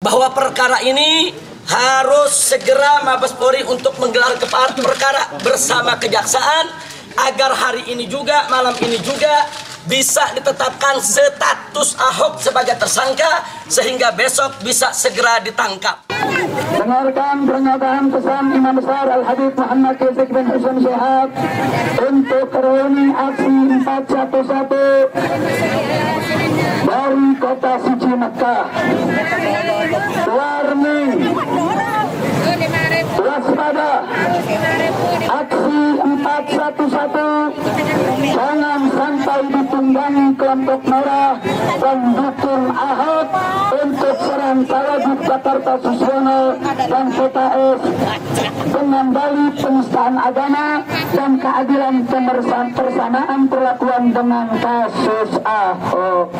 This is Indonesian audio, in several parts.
bahwa perkara ini harus segera Mabes Polri untuk menggelar perkara bersama kejaksaan agar hari ini juga, malam ini juga bisa ditetapkan status Ahok sebagai tersangka sehingga besok bisa segera ditangkap. Dengarkan pernyataan pesan Imam Besar Al-Habib Muhammad Rizik bin Husain Syihab untuk reuni aksi 411 dari kota suci Mekah. Warning, waspada, aksi 411 jangan sampai ditunggangi kelompok merah pendukung Ahok untuk serang Tawagud Jakarta Suswono dan PKS dengan dalih penistaan agama dan keadilan persamaan perlakuan dengan kasus Ahok.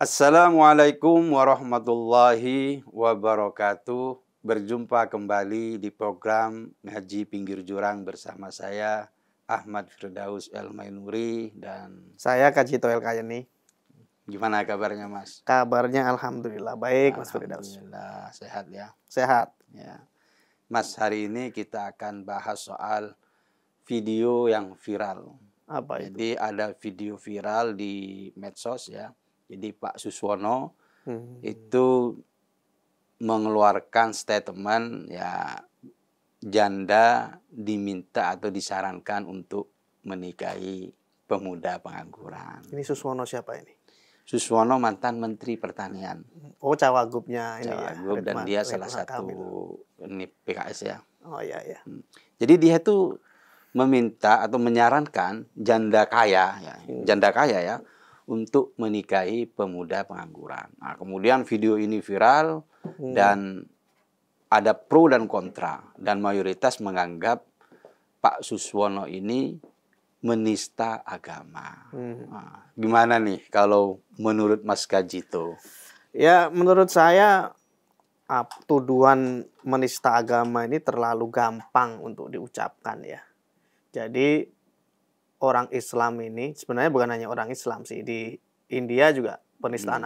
Assalamualaikum warahmatullahi wabarakatuh. Berjumpa kembali di program Ngaji Pinggir Jurang bersama saya Ahmad Firdaus El Mainuri dan saya Kaji Toel Kayani. Gimana kabarnya Mas? Kabarnya alhamdulillah baik Mas Firdaus. Alhamdulillah sehat ya. Sehat. Ya. Mas, hari ini kita akan bahas soal video yang viral. Apa itu? Jadi ada video viral di medsos ya. Jadi Pak Suswono itu mengeluarkan statement ya, janda diminta atau disarankan untuk menikahi pemuda pengangguran. Ini Suswono siapa ini? Suswono mantan Menteri Pertanian. Oh, cawagupnya ini Cawagup, ya. dan dia salah satu ini PKS ya. Oh iya ya. Jadi dia itu meminta atau menyarankan janda kaya ya untuk menikahi pemuda pengangguran. Nah, kemudian video ini viral dan ada pro dan kontra, dan mayoritas menganggap Pak Suswono ini menista agama. Nah, gimana nih kalau menurut Mas Kajito? Ya, menurut saya tuduhan menista agama ini terlalu gampang untuk diucapkan ya. Jadi orang Islam ini sebenarnya bukan hanya orang Islam sih, di India juga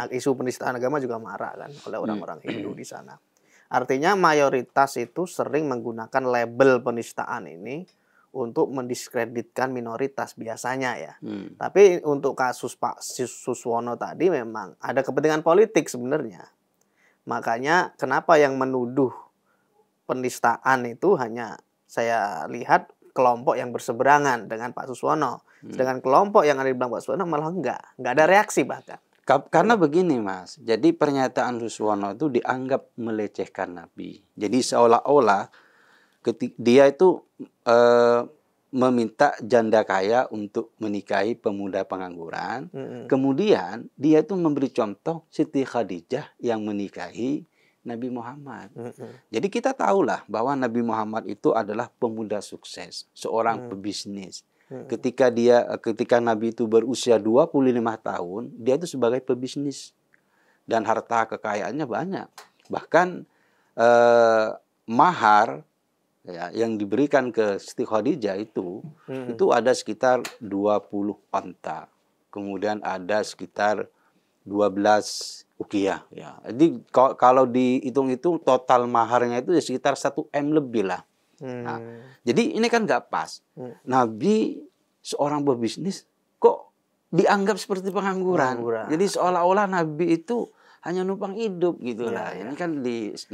isu penistaan agama juga marah kan oleh orang-orang Hindu di sana. Artinya mayoritas itu sering menggunakan label penistaan ini untuk mendiskreditkan minoritas biasanya ya. Tapi untuk kasus Pak Suswono tadi memang ada kepentingan politik sebenarnya. Makanya kenapa yang menuduh penistaan itu hanya saya lihat kelompok yang berseberangan dengan Pak Suswono. Sedangkan kelompok yang ada di belakang Pak Suswono malah enggak ada reaksi bahkan. Karena begini Mas, jadi pernyataan Suswono itu dianggap melecehkan Nabi. Jadi seolah-olah dia itu meminta janda kaya untuk menikahi pemuda pengangguran. Kemudian dia itu memberi contoh Siti Khadijah yang menikahi Nabi Muhammad. Jadi kita tahulah bahwa Nabi Muhammad itu adalah pemuda sukses, seorang pebisnis. Ketika Nabi itu berusia 25 tahun, dia itu sebagai pebisnis dan harta kekayaannya banyak. Bahkan mahar ya, yang diberikan ke Siti Khadijah itu ada sekitar 20 onta. Kemudian ada sekitar 12 ukiah ya. Jadi kalau dihitung-hitung total maharnya itu ya sekitar 1 M lebih lah. Nah, jadi ini kan nggak pas. Nabi seorang pebisnis kok dianggap seperti pengangguran. Jadi seolah-olah Nabi itu hanya numpang hidup gitu lah. Ini kan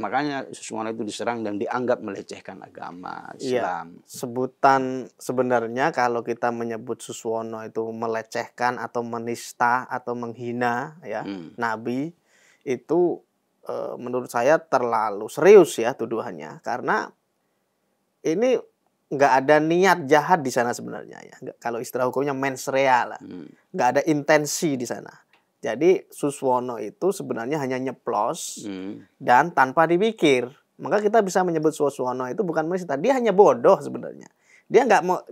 makanya Suswono itu diserang dan dianggap melecehkan agama Islam. Sebutan sebenarnya kalau kita menyebut Suswono itu melecehkan atau menista atau menghina ya Nabi itu menurut saya terlalu serius ya tuduhannya, karena ini nggak ada niat jahat di sana sebenarnya ya. Kalau istilah hukumnya mens rea lah, nggak ada intensi di sana. Jadi Suswono itu sebenarnya hanya nyeplos dan tanpa dipikir. Maka kita bisa menyebut Suswono itu bukan menista, dia hanya bodoh sebenarnya.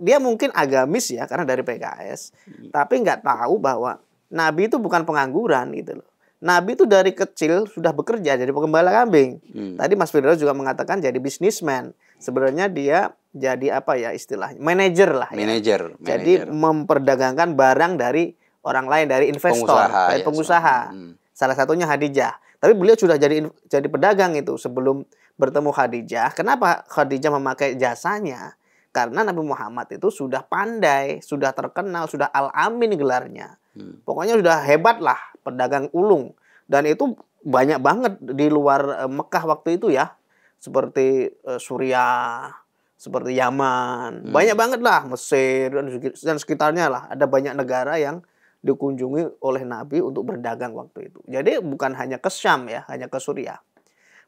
Dia mungkin agamis ya karena dari PKS, tapi nggak tahu bahwa Nabi itu bukan pengangguran gitu loh. Nabi itu dari kecil sudah bekerja jadi penggembala kambing. Tadi Mas Firdaus juga mengatakan jadi bisnismen. Sebenarnya dia jadi apa ya istilahnya, manajer lah ya. Manajer. Jadi memperdagangkan barang dari orang lain, dari investor, dari pengusaha. Salah satunya Khadijah. Tapi beliau sudah jadi pedagang itu sebelum bertemu Khadijah. Kenapa Khadijah memakai jasanya? Karena Nabi Muhammad itu sudah pandai, sudah terkenal, sudah al-amin gelarnya. Pokoknya sudah hebat lah, pedagang ulung. Dan itu banyak banget di luar Mekah waktu itu ya. Seperti Suriah, seperti Yaman. Banyak banget lah, Mesir dan sekitarnya lah. Ada banyak negara yang dikunjungi oleh Nabi untuk berdagang waktu itu. Jadi bukan hanya ke Syam ya, hanya ke Suriah.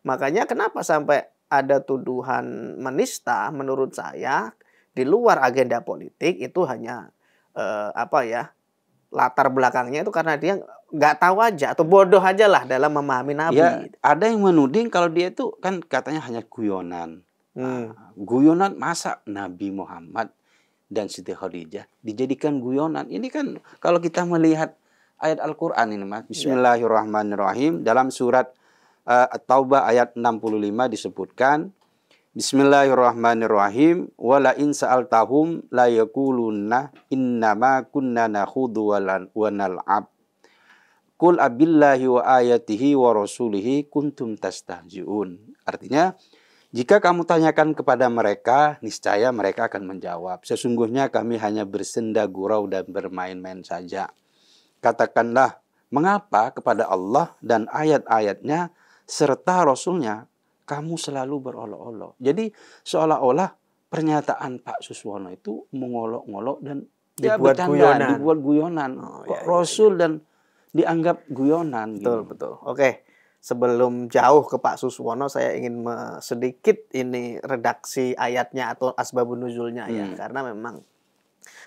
Makanya kenapa sampai ada tuduhan menista menurut saya di luar agenda politik itu hanya latar belakangnya itu karena dia nggak tahu aja atau bodoh aja lah dalam memahami Nabi. Ya, ada yang menuding kalau dia itu kan katanya hanya guyonan. Guyonan, masa Nabi Muhammad dan Siti Khadijah dijadikan guyonan? Ini kan kalau kita melihat ayat Al-Quran ini, Mas. Bismillahirrahmanirrahim. Dalam surat At-Taubah ayat 65 disebutkan, Bismillahirrahmanirrahim. Wala in sa'altahum la yaquluna innama kunna nakhudhu wa nal'ab. Qul abillahi wa ayatihi wa rasulihi kuntum tastahzi'un. Artinya, jika kamu tanyakan kepada mereka, niscaya mereka akan menjawab, sesungguhnya kami hanya bersenda gurau dan bermain-main saja. Katakanlah, mengapa kepada Allah dan ayat-ayatnya serta Rasulnya kamu selalu berolok-olok? Jadi seolah-olah pernyataan Pak Suswono itu mengolok-olok dan dibuat guyonan. Rasul dan dianggap guyonan. Betul. Oke. Sebelum jauh ke Pak Suswono, saya ingin sedikit ini redaksi ayatnya atau asbabun nuzulnya ya. Karena memang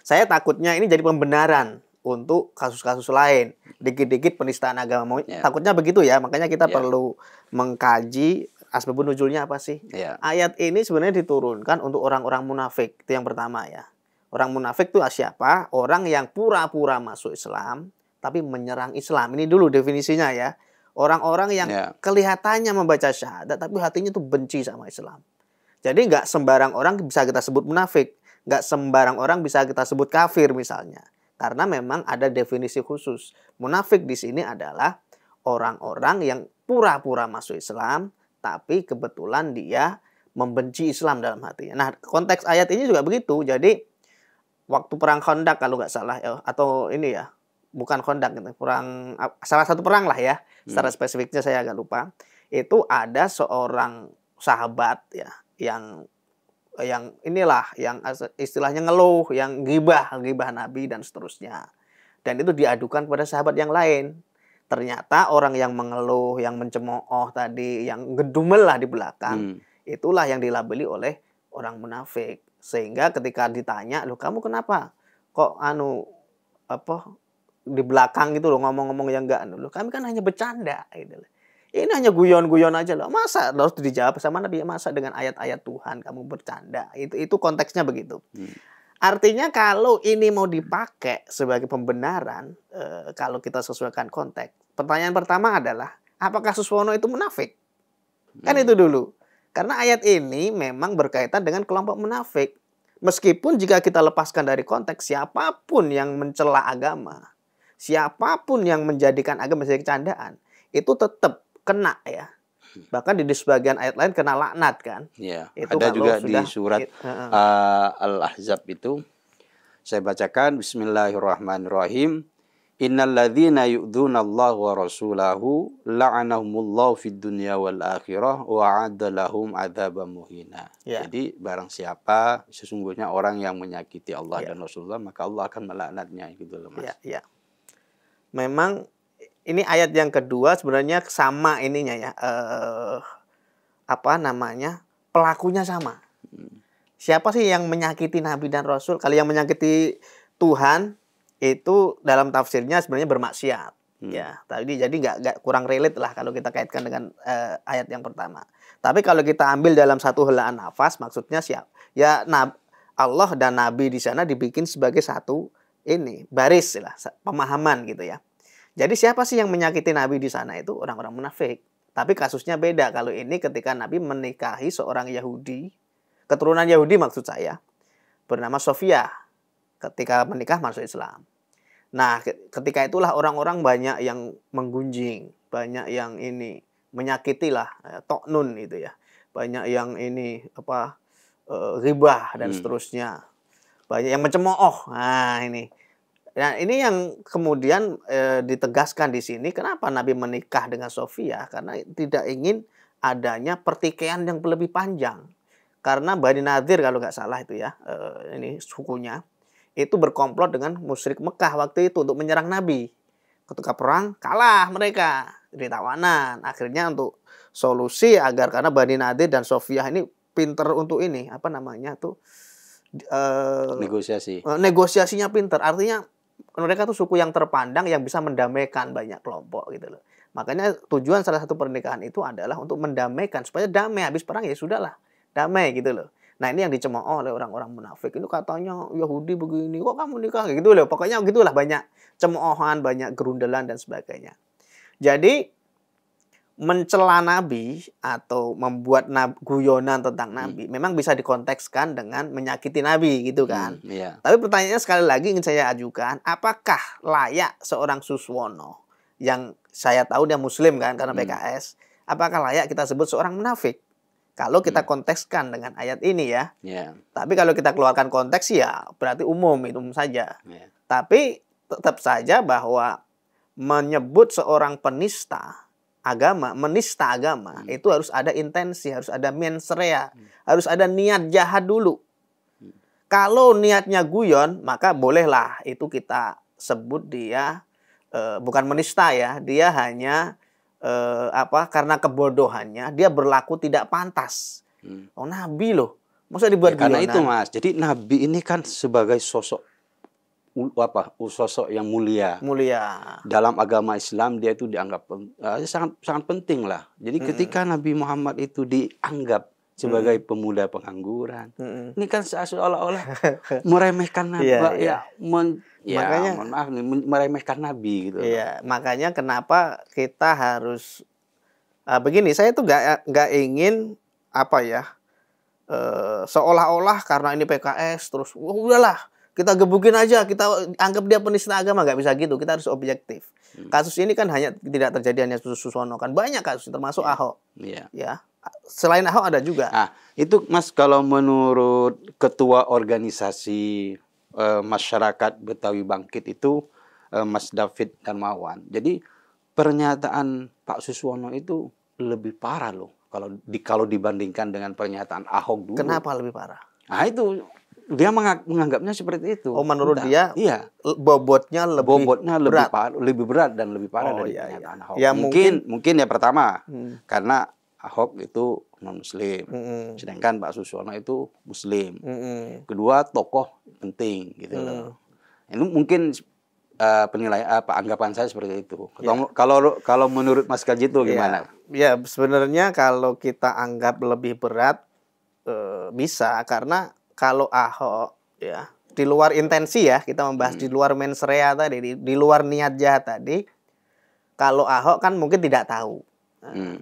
saya takutnya ini jadi pembenaran untuk kasus-kasus lain. Dikit-dikit penistaan agama. Takutnya begitu ya. Makanya kita perlu mengkaji asbabun nuzulnya apa sih. Ayat ini sebenarnya diturunkan untuk orang-orang munafik. Itu yang pertama ya. Orang munafik itu siapa? Orang yang pura-pura masuk Islam tapi menyerang Islam. Ini dulu definisinya ya. Orang-orang yang kelihatannya membaca syahadat tapi hatinya tuh benci sama Islam. Jadi nggak sembarang orang bisa kita sebut munafik. Nggak sembarang orang bisa kita sebut kafir misalnya. Karena memang ada definisi khusus. Munafik di sini adalah orang-orang yang pura-pura masuk Islam tapi kebetulan dia membenci Islam dalam hatinya. Nah, konteks ayat ini juga begitu. Jadi waktu perang Khandaq kalau nggak salah atau ini ya, bukan Khandaq, salah satu perang lah ya. Secara spesifiknya saya agak lupa. Itu ada seorang sahabat ya yang inilah yang istilahnya ngeluh, yang gibah Nabi dan seterusnya. Dan itu diadukan kepada sahabat yang lain. Ternyata orang yang mengeluh, yang mencemooh tadi, yang ngedumel lah di belakang, itulah yang dilabeli oleh orang munafik. Sehingga ketika ditanya, "Loh, kamu kenapa? Kok di belakang gitu loh ngomong-ngomong yang enggak, loh kami kan hanya bercanda gitu. Ini hanya guyon-guyon aja loh. Masa harus dijawab sama Nabi, masa dengan ayat-ayat Tuhan kamu bercanda?" Itu konteksnya begitu. Artinya kalau ini mau dipakai sebagai pembenaran, kalau kita sesuaikan konteks, pertanyaan pertama adalah apakah Suswono itu munafik? Kan itu dulu. Karena ayat ini memang berkaitan dengan kelompok munafik. Meskipun jika kita lepaskan dari konteks, siapapun yang mencela agama, siapapun yang menjadikan agama sebagai candaan, itu tetap kena ya. Bahkan di sebagian ayat lain kena laknat kan. Ya, itu ada juga di surat Al-Ahzab itu. Saya bacakan, Bismillahirrahmanirrahim. Innalladzina yu'dzunallaha wa rasulahu la'anahumullahu fid dunya wal akhirah wa 'adda lahum 'adzaban muhina. Jadi barang siapa sesungguhnya orang yang menyakiti Allah dan Rasulullah, maka Allah akan melaknatnya gitu loh, Mas. Iya. Memang ini ayat yang kedua sebenarnya sama ininya ya. Pelakunya sama. Siapa sih yang menyakiti Nabi dan Rasul? Kalau yang menyakiti Tuhan itu dalam tafsirnya sebenarnya bermaksiat. Ya, tadi jadi nggak kurang relate lah kalau kita kaitkan dengan ayat yang pertama. Tapi kalau kita ambil dalam satu helaan nafas, maksudnya siapa? Ya, Allah dan Nabi di sana dibikin sebagai satu baris lah, pemahaman gitu ya. Jadi siapa sih yang menyakiti Nabi di sana? Itu orang-orang munafik. Tapi kasusnya beda. Kalau ini ketika Nabi menikahi seorang Yahudi, keturunan Yahudi maksud saya, bernama Sofia, ketika menikah masuk Islam. Nah, ketika itulah orang-orang banyak yang menggunjing, banyak yang ini menyakiti lah, toknun itu ya, banyak yang ini ghibah dan seterusnya, banyak yang mencemooh. Nah ini. Nah, ini yang kemudian ditegaskan di sini, kenapa Nabi menikah dengan Sofia? Karena tidak ingin adanya pertikaian yang lebih panjang. Karena Bani Nadir kalau nggak salah itu ya, ini sukunya, itu berkomplot dengan musyrik Mekah waktu itu untuk menyerang Nabi. Ketika perang, kalah mereka di tawanan. Akhirnya untuk solusi agar, karena Bani Nadir dan Sofia ini pinter untuk ini, negosiasinya pinter. Artinya mereka tuh suku yang terpandang yang bisa mendamaikan banyak kelompok gitu loh. Makanya tujuan salah satu pernikahan itu adalah untuk mendamaikan, supaya damai, habis perang ya sudahlah, damai gitu loh. Nah, ini yang dicemooh oleh orang-orang munafik. Ini katanya Yahudi begini, kok kamu nikah gitu loh. Pokoknya gitulah, banyak cemoohan, banyak gerundelan dan sebagainya. Jadi mencela Nabi atau membuat guyonan tentang Nabi memang bisa dikontekskan dengan menyakiti Nabi gitu kan. Tapi pertanyaannya sekali lagi ingin saya ajukan, apakah layak seorang Suswono yang saya tahu dia Muslim kan karena PKS, apakah layak kita sebut seorang munafik? Kalau kita kontekskan dengan ayat ini ya. Tapi kalau kita keluarkan konteks ya berarti umum saja. Tapi tetap saja bahwa menyebut seorang menista agama itu harus ada intensi, harus ada mens rea, harus ada niat jahat dulu. Kalau niatnya guyon, maka bolehlah itu kita sebut dia bukan menista ya, dia hanya karena kebodohannya dia berlaku tidak pantas. Oh, Nabi loh, masa dibuat karena guyonan? itu Mas, jadi Nabi ini kan sebagai sosok yang mulia dalam agama Islam, dia itu dianggap sangat penting lah. Jadi ketika Nabi Muhammad itu dianggap sebagai pemuda pengangguran, ini kan seolah-olah meremehkan Nabi, makanya mohon maaf nih, meremehkan Nabi gitu. Iya, makanya kenapa kita harus begini. Saya tuh nggak ingin seolah-olah karena ini PKS terus udahlah kita gebukin aja, kita anggap dia penista agama. Nggak bisa gitu, kita harus objektif. Kasus ini kan tidak terjadi hanya Suswono, kan banyak kasus termasuk Ahok. Ya, selain Ahok ada juga. Itu Mas, kalau menurut ketua organisasi masyarakat Betawi Bangkit itu Mas David Darmawan, jadi pernyataan Pak Suswono itu lebih parah loh kalau dibandingkan dengan pernyataan Ahok dulu. Kenapa lebih parah? Nah itu dia menganggapnya seperti itu. Oh, menurut dia, iya, bobotnya lebih berat dan lebih parah dari pernyataan Ahok. Ya, mungkin ya pertama karena Ahok itu non Muslim, sedangkan Pak Suswono itu Muslim. Kedua, tokoh penting gitu loh. Ini mungkin penilaian anggapan saya seperti itu. Kalau menurut Mas Kaji itu gimana? Ya, sebenarnya kalau kita anggap lebih berat bisa, karena kalau Ahok ya di luar intensi ya, kita membahas di luar mens rea tadi, di luar niat jahat tadi. Kalau Ahok kan mungkin tidak tahu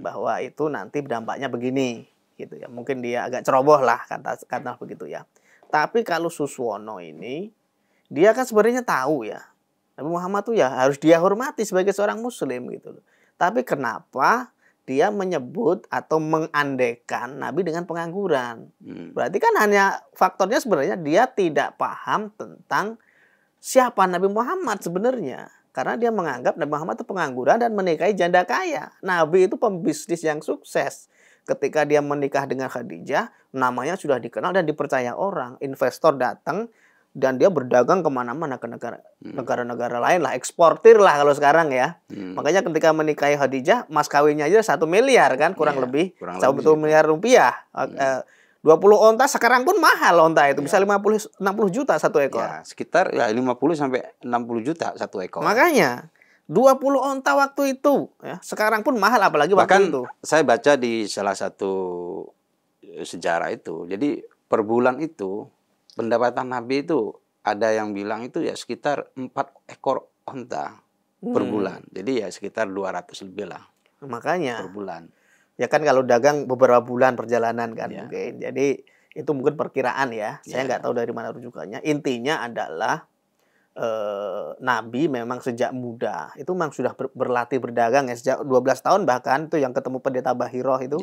bahwa itu nanti dampaknya begini gitu ya. Mungkin dia agak ceroboh lah kata begitu ya. Tapi kalau Suswono ini, dia kan sebenarnya tahu ya, Nabi Muhammad tuh ya harus dia hormati sebagai seorang Muslim gitu loh. Tapi kenapa dia menyebut atau mengandekan Nabi dengan pengangguran? Berarti kan hanya faktornya sebenarnya dia tidak paham tentang siapa Nabi Muhammad sebenarnya. Karena dia menganggap Nabi Muhammad itu pengangguran dan menikahi janda kaya. Nabi itu pembisnis yang sukses. Ketika dia menikah dengan Khadijah, namanya sudah dikenal dan dipercaya orang. Investor datang dan dia berdagang kemana-mana ke negara-negara lain lah, eksportir lah kalau sekarang ya. Makanya ketika menikahi Khadijah, mas kawinnya aja 1 miliar kan, kurang lebih 1 miliar rupiah. 20 onta sekarang pun mahal onta itu, bisa 50-60 juta satu ekor. Ya, sekitar 50 sampai 60 juta satu ekor. Makanya 20 onta waktu itu ya, sekarang pun mahal apalagi waktu itu. Saya baca di salah satu sejarah itu. Jadi per bulan itu pendapatan Nabi itu ada yang bilang itu ya sekitar 4 ekor onta per bulan. Jadi ya sekitar 200 lebih lah. Makanya per bulan. Ya kan kalau dagang beberapa bulan perjalanan kan mungkin. Jadi Itu mungkin perkiraan ya. Saya nggak tahu dari mana rujukannya. Intinya adalah Nabi memang sejak muda itu memang sudah berlatih berdagang ya, sejak 12 tahun bahkan itu yang ketemu pendeta Bahiroh itu.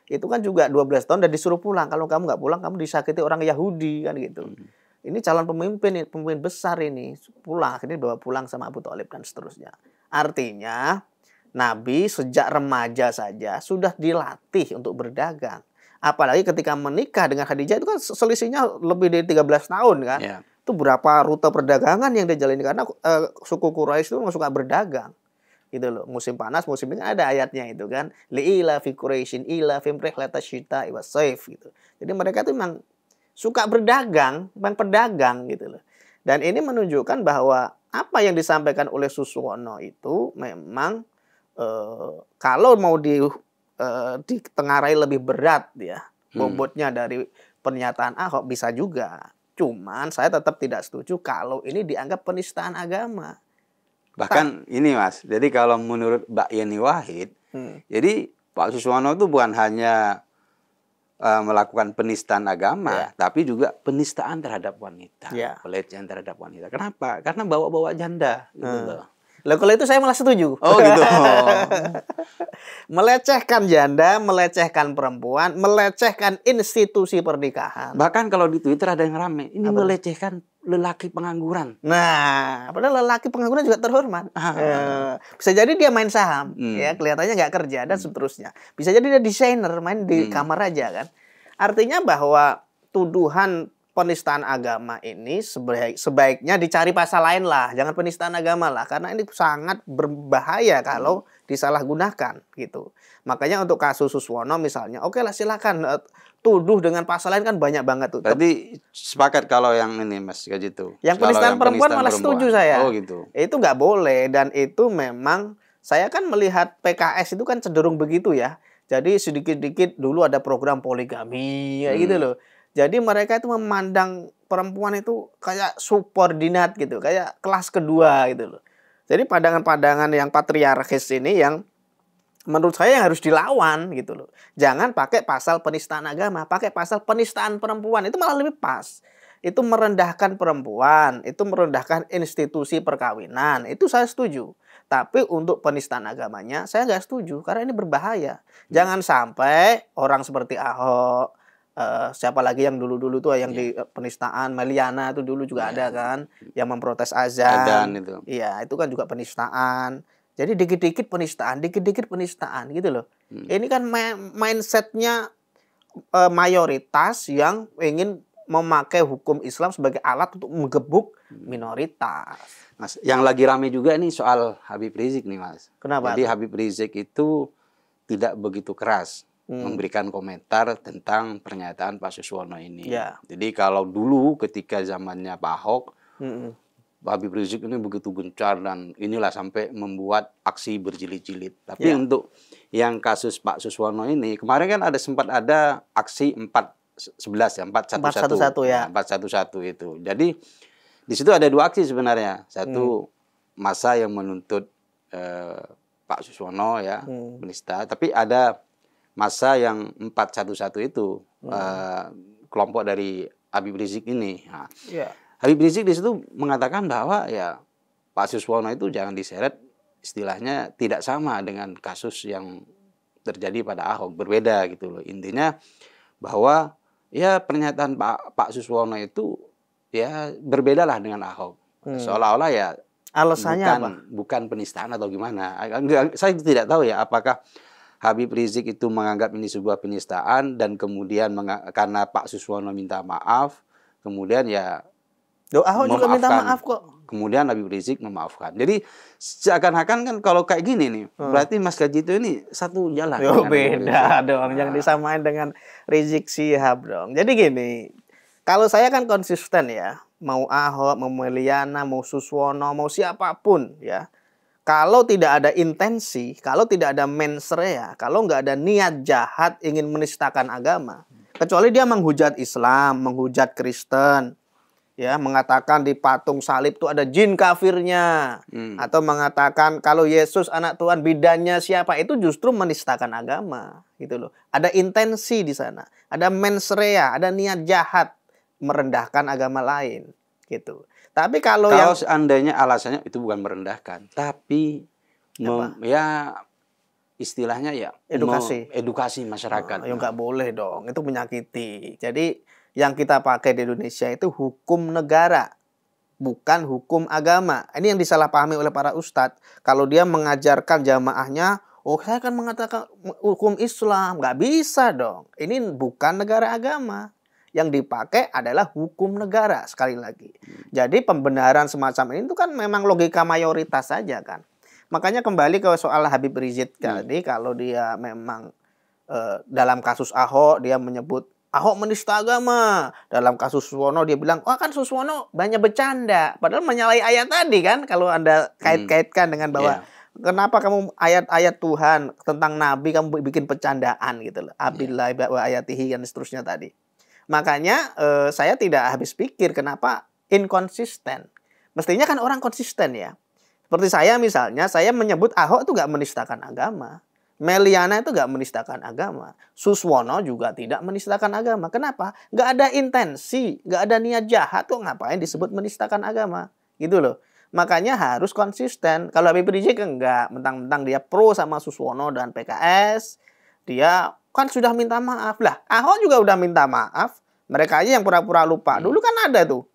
Itu kan juga 12 tahun dan disuruh pulang. Kalau kamu nggak pulang kamu disakiti orang Yahudi kan gitu. Ini calon pemimpin besar ini pulang, akhirnya bawa pulang sama Abu Thalib dan seterusnya. Artinya Nabi sejak remaja saja sudah dilatih untuk berdagang. Apalagi ketika menikah dengan Khadijah itu kan selisihnya lebih dari 13 tahun kan. Itu berapa rute perdagangan yang dia jalani karena suku Quraisy itu suka berdagang. Gitu loh. Musim panas, musim dingin ada ayatnya itu kan. Li'ila fi Quraisyin ila fi rihlata syita wa saif gitu. Jadi mereka itu memang suka berdagang, memang pedagang gitu loh. Dan ini menunjukkan bahwa apa yang disampaikan oleh Suswono itu memang kalau mau ditengarai lebih berat ya bobotnya dari pernyataan Ahok bisa juga. Cuman saya tetap tidak setuju kalau ini dianggap penistaan agama. Bahkan ini Mas, jadi kalau menurut Mbak Yeni Wahid, jadi Pak Suswono itu bukan hanya melakukan penistaan agama, tapi juga penistaan terhadap wanita, pelecehan terhadap wanita. Kenapa? Karena bawa-bawa janda, gitu loh. Lah kalau itu saya malah setuju. Oh gitu. Melecehkan janda, melecehkan perempuan, melecehkan institusi pernikahan. Bahkan kalau di Twitter ada yang rame, ini melecehkan lelaki pengangguran. Nah, padahal lelaki pengangguran juga terhormat. Bisa jadi dia main saham, ya kelihatannya nggak kerja dan seterusnya. Bisa jadi dia desainer, main di kamar aja kan. Artinya bahwa tuduhan penistaan agama ini sebaiknya dicari pasal lain lah, jangan penistaan agama lah, karena ini sangat berbahaya kalau disalahgunakan gitu. Makanya untuk kasus Suswono misalnya, oke lah silakan tuduh dengan pasal lain kan banyak banget tuh. Berarti sepakat kalau yang ini Mas kayak gitu. Yang penistaan perempuan malah setuju saya. Oh gitu. Itu nggak boleh dan itu memang saya kan melihat PKS itu kan cenderung begitu ya. Jadi sedikit-sedikit dulu ada program poligami kayak gitu loh. Jadi mereka itu memandang perempuan itu kayak subordinat gitu, kayak kelas kedua gitu loh. Jadi pandangan-pandangan yang patriarkis ini yang menurut saya yang harus dilawan gitu loh. Jangan pakai pasal penistaan agama, pakai pasal penistaan perempuan, itu malah lebih pas. Itu merendahkan perempuan, itu merendahkan institusi perkawinan, itu saya setuju. Tapi untuk penistaan agamanya saya nggak setuju karena ini berbahaya. Jangan sampai orang seperti Ahok, siapa lagi yang dulu-dulu tuh yang di penistaan, Meliana itu dulu juga ada kan yang memprotes azan itu. Iya, itu kan juga penistaan. Jadi dikit-dikit penistaan gitu loh. Ini kan mindsetnya mayoritas yang ingin memakai hukum Islam sebagai alat untuk menggebuk minoritas. Mas, yang lagi rame juga nih soal Habib Rizik nih Mas. Kenapa? Jadi Habib Rizik itu tidak begitu keras memberikan komentar tentang pernyataan Pak Suswono ini. Jadi kalau dulu ketika zamannya Pak Ahok, Habib Rizik ini begitu gencar dan inilah sampai membuat aksi berjilid-jilid. Tapi untuk yang kasus Pak Suswono ini, kemarin kan sempat ada aksi 411 ya, 411 ya. 411 itu. Jadi di situ ada dua aksi sebenarnya. Satu massa yang menuntut Pak Suswono ya, penista, tapi ada masa yang 411 itu kelompok dari Habib Rizik ini. Nah, Habib Rizik di situ mengatakan bahwa ya Pak Suswono itu jangan diseret, istilahnya tidak sama dengan kasus yang terjadi pada Ahok, berbeda gitu loh. Intinya bahwa ya pernyataan Pak Suswono itu ya berbedalah dengan Ahok. Seolah-olah ya alasannya bukan penistaan atau gimana. Saya tidak tahu ya apakah Habib Rizik itu menganggap ini sebuah penistaan dan kemudian karena Pak Suswono minta maaf, kemudian ya Ahok juga minta maaf kok. Kemudian Habib Rizik memaafkan. Jadi seakan-akan kan kalau kayak gini nih, berarti Mas Kaji itu ini satu jalan. Beda dong, jangan disamain dengan Rizik Syihab dong. Jadi gini, kalau saya kan konsisten ya, mau Ahok, mau Meliana, mau Suswono, mau siapapun ya. Kalau tidak ada intensi, kalau tidak ada mens rea, kalau nggak ada niat jahat ingin menistakan agama, kecuali dia menghujat Islam, menghujat Kristen, ya, mengatakan di patung salib itu ada jin kafirnya, atau mengatakan kalau Yesus anak Tuhan, bidannya siapa, itu justru menistakan agama, gitu loh. Ada intensi di sana, ada mens rea, ada niat jahat merendahkan agama lain, gitu. Tapi kalau yang seandainya alasannya itu bukan merendahkan, tapi ya istilahnya ya edukasi masyarakat. Ya nggak boleh dong, itu menyakiti. Jadi yang kita pakai di Indonesia itu hukum negara, bukan hukum agama. Ini yang disalahpahami oleh para ustadz. Kalau dia mengajarkan jamaahnya, oh saya akan mengatakan hukum Islam. Nggak bisa dong. Ini bukan negara agama. Yang dipakai adalah hukum negara, sekali lagi. Jadi pembenaran semacam ini itu kan memang logika mayoritas saja kan. Makanya kembali ke soal Habib Rizik tadi, kalau dia memang dalam kasus Ahok dia menyebut Ahok menista agama. Dalam kasus Suswono dia bilang, wah kan Suswono banyak bercanda. Padahal menyalahi ayat tadi kan. Kalau Anda kait-kaitkan dengan bahwa kenapa kamu ayat-ayat Tuhan tentang Nabi kamu bikin bercandaan gitu loh. Abillahi wa ayatihi dan seterusnya tadi. Makanya saya tidak habis pikir kenapa inkonsisten. Mestinya kan orang konsisten ya. Seperti saya misalnya, saya menyebut Ahok itu nggak menistakan agama. Meliana itu nggak menistakan agama. Suswono juga tidak menistakan agama. Kenapa? Nggak ada intensi, nggak ada niat jahat tuh ngapain disebut menistakan agama, gitu loh. Makanya harus konsisten. Kalau Habib Rizik enggak, mentang-mentang dia pro sama Suswono dan PKS, dia kan sudah minta maaf lah. Ahok juga udah minta maaf. Mereka aja yang pura-pura lupa. Dulu kan ada tuh,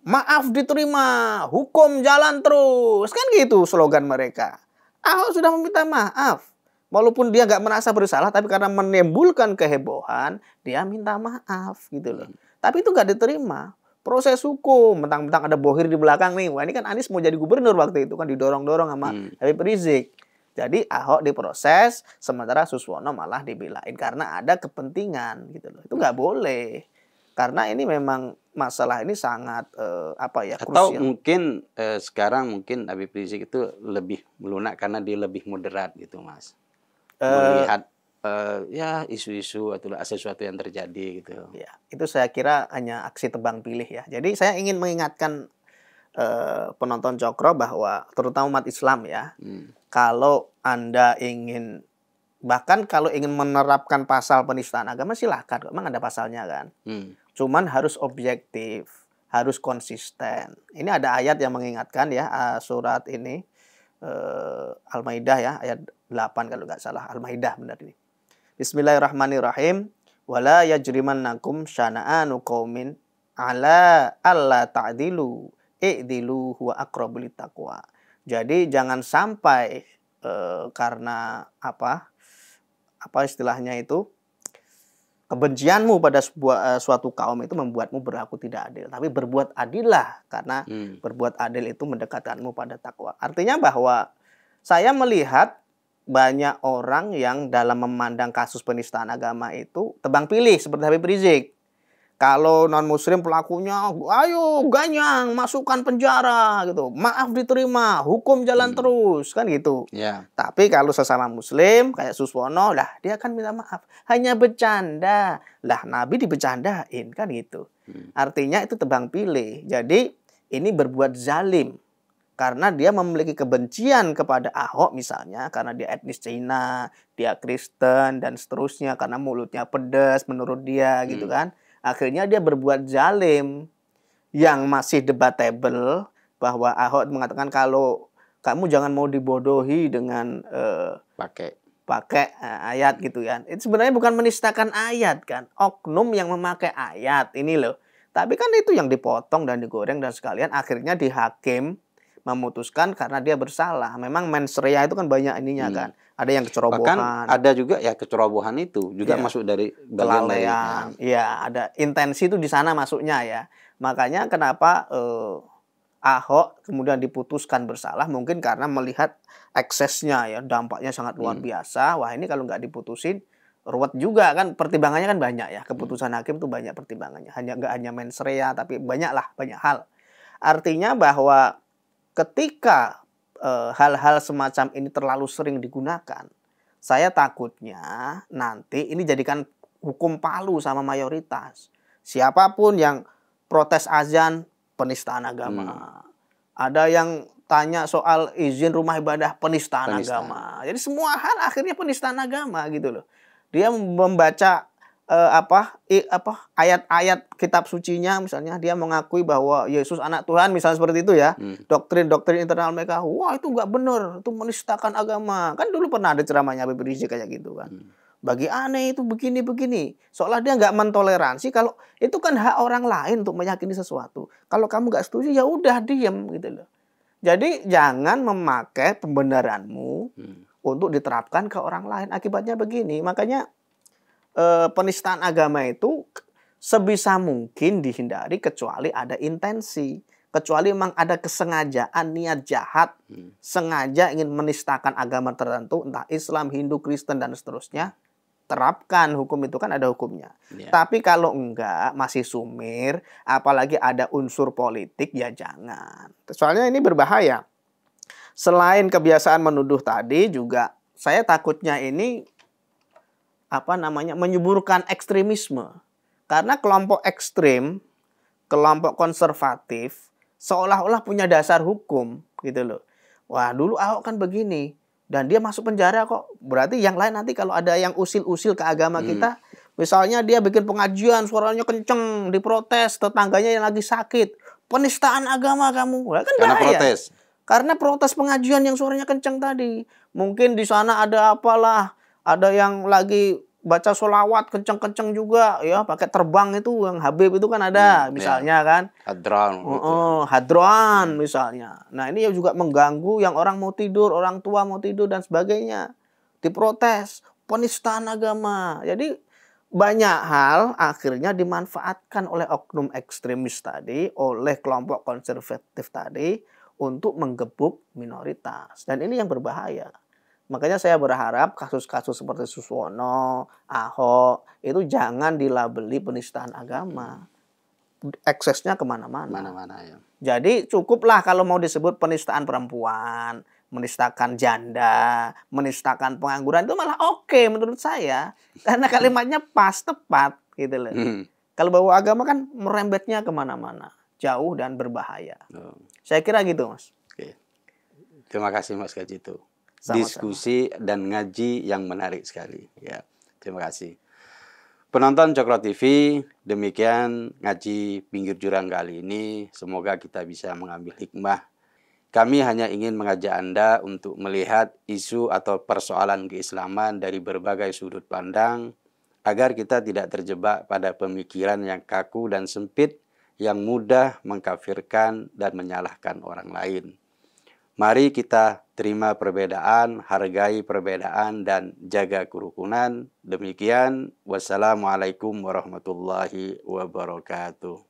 maaf diterima, hukum jalan terus, kan gitu slogan mereka. Ahok sudah meminta maaf. Walaupun dia nggak merasa bersalah, tapi karena menimbulkan kehebohan, dia minta maaf gitu loh. Tapi itu nggak diterima. Proses hukum, mentang-mentang ada bohir di belakang nih. Wah ini kan Anies mau jadi gubernur waktu itu kan didorong-dorong sama Habib Rizik. Jadi Ahok diproses, sementara Suswono malah dibelain karena ada kepentingan gitu loh. Itu nggak boleh. Karena ini memang masalah ini sangat krusial. Atau mungkin sekarang mungkin Habib Rizik itu lebih melunak karena dia lebih moderat gitu Mas. Melihat ya isu-isu atau sesuatu yang terjadi gitu. Ya, itu saya kira hanya aksi tebang pilih ya. Jadi saya ingin mengingatkan penonton Cokro bahwa terutama umat Islam ya, kalau Anda ingin, bahkan kalau ingin menerapkan pasal penistaan agama silahkan, memang ada pasalnya kan. Cuman harus objektif, harus konsisten. Ini ada ayat yang mengingatkan ya, surat ini Al-Maidah ya, ayat 8 kalau nggak salah, Al-Maidah benar ini. Bismillahirrahmanirrahim. Wala yajrimannakum syana'anu qaumin ala alla ta'dilu i'dilu huwa aqrabu littaqwa. Jadi jangan sampai karena apa istilahnya itu, kebencianmu pada suatu kaum itu membuatmu berlaku tidak adil. Tapi berbuat adillah, karena berbuat adil itu mendekatkanmu pada takwa. Artinya bahwa saya melihat banyak orang yang dalam memandang kasus penistaan agama itu tebang pilih seperti Habib Rizik. Kalau non-muslim pelakunya, ayo ganyang, masukkan penjara gitu. Maaf diterima, hukum jalan terus, kan gitu. Yeah. Tapi kalau sesama muslim, kayak Suswono, lah dia kan minta maaf. Hanya bercanda. Lah Nabi dibercandain, kan gitu. Artinya itu tebang pilih. Jadi ini berbuat zalim. Karena dia memiliki kebencian kepada Ahok misalnya. Karena dia etnis Cina, dia Kristen, dan seterusnya. Karena mulutnya pedas menurut dia gitu kan. Akhirnya dia berbuat zalim. Yang masih debatable bahwa Ahok mengatakan kalau kamu jangan mau dibodohi dengan pakai ayat gitu kan. Itu sebenarnya bukan menistakan ayat kan. Oknum yang memakai ayat ini loh. Tapi kan itu yang dipotong dan digoreng dan sekalian akhirnya dihakim memutuskan karena dia bersalah. Memang mens rea itu kan banyak ininya kan. Ada yang kecerobohan. Bahkan ada juga ya kecerobohan itu juga masuk dari kelalaian. Iya, ada intensi itu di sana masuknya ya. Makanya kenapa Ahok kemudian diputuskan bersalah mungkin karena melihat eksesnya ya, dampaknya sangat luar biasa. Wah, ini kalau nggak diputusin ruwet juga kan, pertimbangannya kan banyak ya. Keputusan hakim tuh banyak pertimbangannya. Nggak hanya mens rea tapi banyak hal. Artinya bahwa ketika hal-hal semacam ini terlalu sering digunakan, saya takutnya nanti ini jadikan hukum palu sama mayoritas. Siapapun yang protes azan, penistaan agama. Ada yang tanya soal izin rumah ibadah, penistaan agama. Jadi semua hal akhirnya penistaan agama gitu loh. Dia membaca ayat-ayat kitab sucinya, misalnya dia mengakui bahwa Yesus anak Tuhan, misalnya seperti itu ya. Doktrin-doktrin internal mereka, wah itu nggak benar, itu menistakan agama. Kan dulu pernah ada ceramahnya Habib Rizik kayak gitu kan. Bagi aneh itu begini-begini. Seolah dia nggak mentoleransi kalau itu kan hak orang lain untuk meyakini sesuatu. Kalau kamu nggak setuju ya udah diem gitu loh. Jadi jangan memakai pembenaranmu untuk diterapkan ke orang lain. Akibatnya begini, makanya penistaan agama itu sebisa mungkin dihindari kecuali ada intensi. Kecuali memang ada kesengajaan, niat jahat, sengaja ingin menistakan agama tertentu, entah Islam, Hindu, Kristen, dan seterusnya, terapkan hukum itu kan ada hukumnya. Tapi kalau enggak, masih sumir, apalagi ada unsur politik, ya jangan. Soalnya ini berbahaya. Selain kebiasaan menuduh tadi, juga saya takutnya ini menyuburkan ekstremisme. Karena kelompok ekstrem, kelompok konservatif, seolah-olah punya dasar hukum gitu loh. Wah, dulu Ahok kan begini dan dia masuk penjara kok. Berarti yang lain nanti kalau ada yang usil-usil ke agama kita, misalnya dia bikin pengajian, suaranya kenceng, diprotes tetangganya yang lagi sakit, penistaan agama kamu. Wah, kan karena bahaya. protes. Karena protes pengajian yang suaranya kenceng tadi. Mungkin di sana ada apalah, ada yang lagi baca sholawat kenceng-kenceng juga ya, pakai terbang itu yang Habib itu kan ada misalnya kan. Hadran. Hadran misalnya. Nah, ini juga mengganggu yang orang mau tidur, orang tua mau tidur dan sebagainya. Diprotes, penistaan agama. Jadi banyak hal akhirnya dimanfaatkan oleh oknum ekstremis tadi, oleh kelompok konservatif tadi untuk menggebuk minoritas. Dan ini yang berbahaya. Makanya saya berharap kasus-kasus seperti Suswono, Ahok, itu jangan dilabeli penistaan agama. Eksesnya kemana-mana. Ya. Jadi cukuplah kalau mau disebut penistaan perempuan, menistakan janda, menistakan pengangguran, itu malah oke menurut saya. Karena kalimatnya pas, tepat gitu loh. Kalau bawa agama kan merembetnya kemana-mana. Jauh dan berbahaya. Saya kira gitu, Mas. Oke. Terima kasih Mas Kajito. Sama-sama. Diskusi dan ngaji yang menarik sekali. Ya, terima kasih. Penonton Cokro TV, demikian ngaji pinggir jurang kali ini. Semoga kita bisa mengambil hikmah. Kami hanya ingin mengajak Anda untuk melihat isu atau persoalan keislaman dari berbagai sudut pandang, agar kita tidak terjebak pada pemikiran yang kaku dan sempit, yang mudah mengkafirkan dan menyalahkan orang lain. Mari kita terima perbedaan, hargai perbedaan, dan jaga kerukunan. Demikian, wassalamualaikum warahmatullahi wabarakatuh.